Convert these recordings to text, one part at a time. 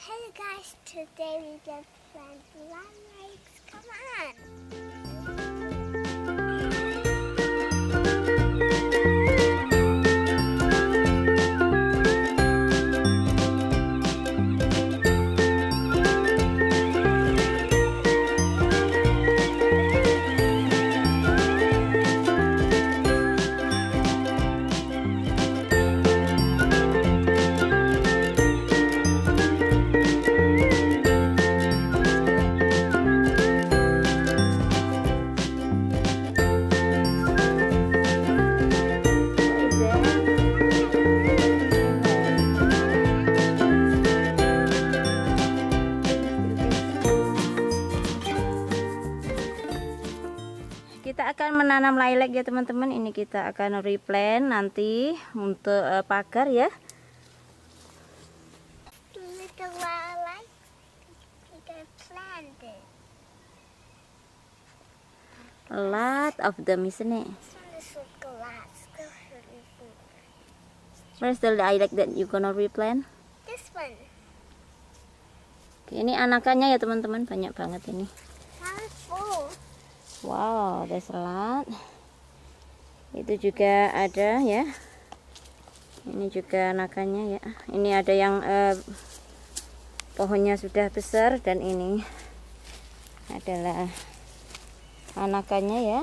Hey guys, today we just plant lilacs. Come on. Kita akan menanam lilac ya teman-teman. Ini kita akan replant nanti untuk pagar ya. Little lilacs, we can plant it. A lot of them, isn't it? This one is so glass. Go ahead and see. Where's the lilac that you gonna replant? This one. Oke, ini anakannya ya teman-teman, banyak banget ini. How is full? Wow, there's a lot. Itu juga ada ya. Ini juga anakannya ya. Ini ada yang pohonnya sudah besar dan ini adalah anakannya ya.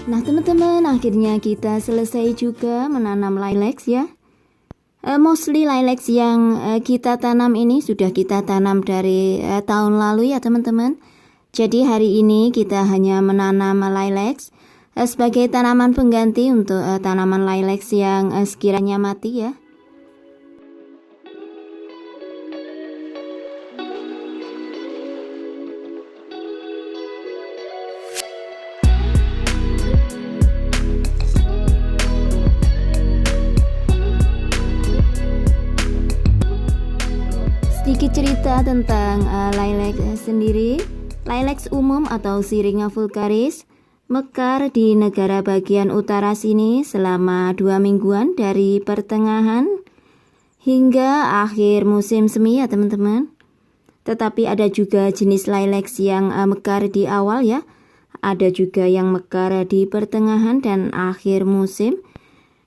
Nah teman-teman, akhirnya kita selesai juga menanam lilacs ya. Mostly lilacs yang kita tanam ini sudah kita tanam dari tahun lalu ya teman-teman. Jadi hari ini kita hanya menanam lilacs sebagai tanaman pengganti untuk tanaman lilacs yang sekiranya mati ya. Sedikit cerita tentang lilac sendiri. Lilac umum atau Syringa vulgaris mekar di negara bagian utara sini selama 2 mingguan dari pertengahan hingga akhir musim semi ya teman-teman. Tetapi ada juga jenis lilac yang mekar di awal ya. Ada juga yang mekar di pertengahan dan akhir musim.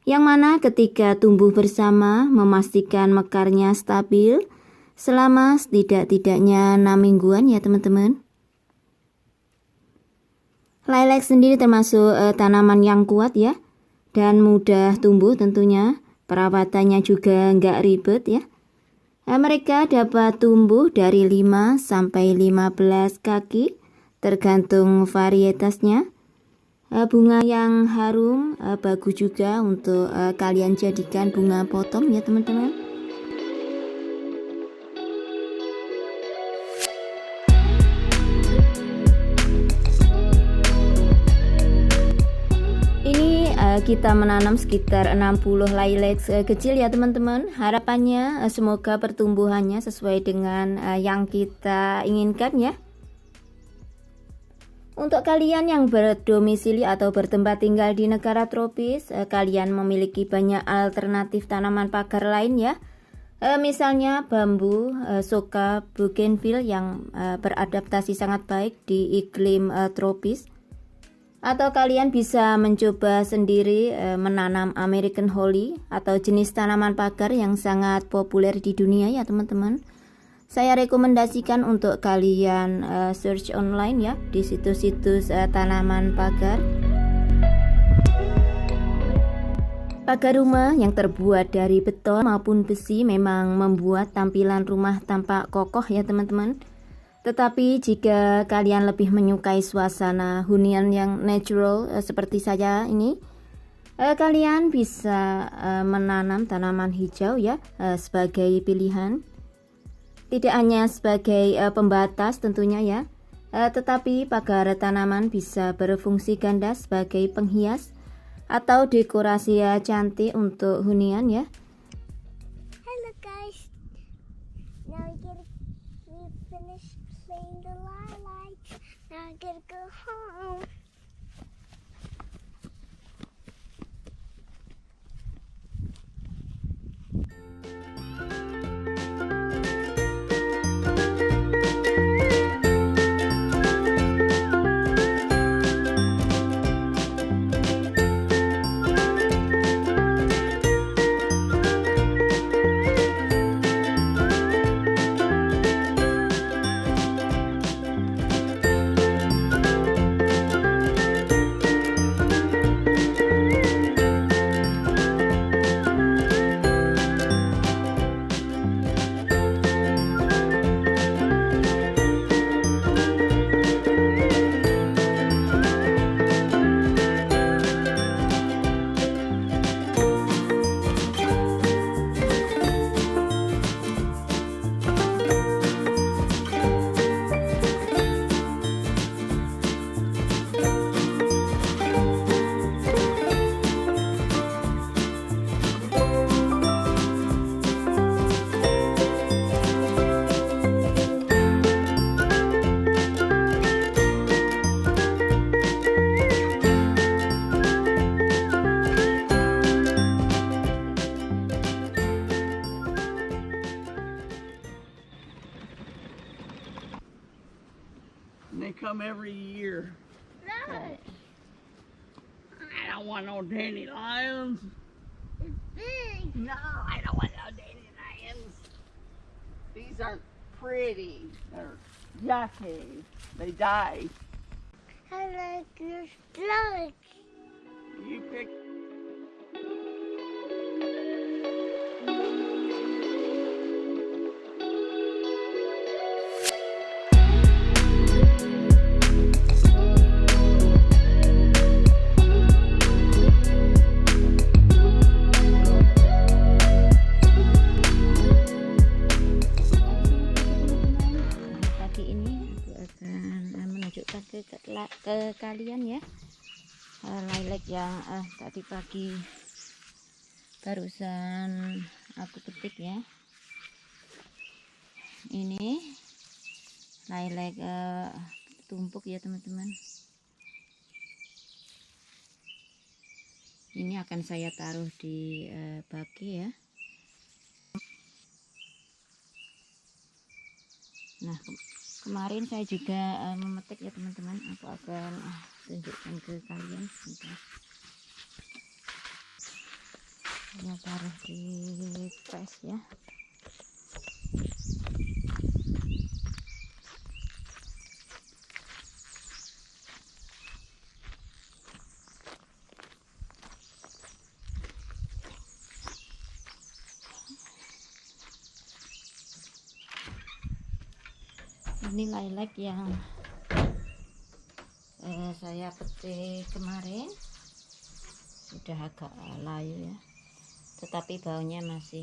Yang mana ketika tumbuh bersama memastikan mekarnya stabil selama setidak-tidaknya 6 mingguan ya teman-teman. Lilac sendiri termasuk tanaman yang kuat ya dan mudah tumbuh tentunya. Perawatannya juga nggak ribet ya. Mereka dapat tumbuh dari 5 sampai 15 kaki tergantung varietasnya. Bunga yang harum bagus juga untuk kalian jadikan bunga potom ya teman-teman. Ini kita menanam sekitar 60 lilac kecil ya teman-teman. Harapannya semoga pertumbuhannya sesuai dengan yang kita inginkan ya. Untuk kalian yang berdomisili atau bertempat tinggal di negara tropis, kalian memiliki banyak alternatif tanaman pagar lain ya. Misalnya bambu, soka, bougainville yang beradaptasi sangat baik di iklim tropis. Atau kalian bisa mencoba sendiri menanam American Holly atau jenis tanaman pagar yang sangat populer di dunia ya teman-teman. Saya rekomendasikan untuk kalian search online ya di situs-situs tanaman pagar. Pagar rumah yang terbuat dari beton maupun besi memang membuat tampilan rumah tampak kokoh ya teman-teman. Tetapi jika kalian lebih menyukai suasana hunian yang natural seperti saya ini, kalian bisa menanam tanaman hijau ya sebagai pilihan. Tidak hanya sebagai pembatas tentunya ya, tetapi pagar tanaman bisa berfungsi ganda sebagai penghias atau dekorasi cantik untuk hunian ya. Hello guys, now we finished playing the lilacs. Now I gotta go home. And they come every year. Look, I don't want no dandelions. it's big. No, I don't want no dandelions. These aren't pretty. They're yucky. They die. I like this. Look. You pick. Ke kalian ya lilac yang tadi pagi barusan aku petik ya. Ini lilac tumpuk ya teman-teman. Ini akan saya taruh di baki ya. Nah kemarin saya juga memetik ya teman-teman. Aku akan tunjukkan ke kalian sebentar. Saya taruh di press ya. Ini lilac yang saya petik kemarin sudah agak layu ya, tetapi baunya masih